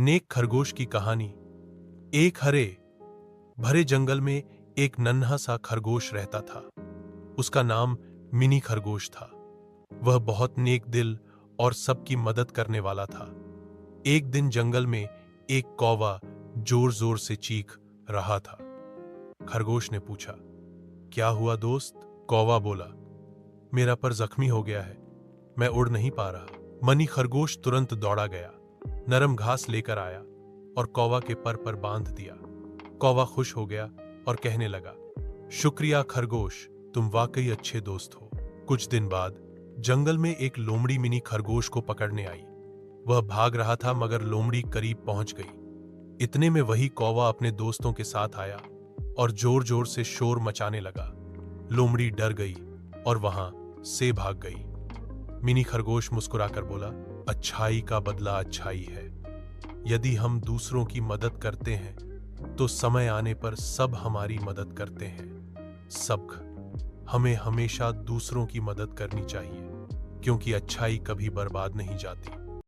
नेक खरगोश की कहानी। एक हरे भरे जंगल में एक नन्हा सा खरगोश रहता था। उसका नाम मिनी खरगोश था। वह बहुत नेक दिल और सबकी मदद करने वाला था। एक दिन जंगल में एक कौवा जोर जोर से चीख रहा था। खरगोश ने पूछा, क्या हुआ दोस्त? कौवा बोला, मेरा पर जख्मी हो गया है, मैं उड़ नहीं पा रहा। मनी खरगोश तुरंत दौड़ा गया, नरम घास लेकर आया और कौवा के पर बांध दिया। कौवा खुश हो गया और कहने लगा, शुक्रिया खरगोश, तुम वाकई अच्छे दोस्त हो। कुछ दिन बाद जंगल में एक लोमड़ी मिनी खरगोश को पकड़ने आई। वह भाग रहा था मगर लोमड़ी करीब पहुंच गई। इतने में वही कौवा अपने दोस्तों के साथ आया और जोर जोर से शोर मचाने लगा। लोमड़ी डर गई और वहां से भाग गई। मिनी खरगोश मुस्कुराकर बोला, अच्छाई का बदला अच्छाई है। यदि हम दूसरों की मदद करते हैं तो समय आने पर सब हमारी मदद करते हैं। हमें हमेशा दूसरों की मदद करनी चाहिए, क्योंकि अच्छाई कभी बर्बाद नहीं जाती।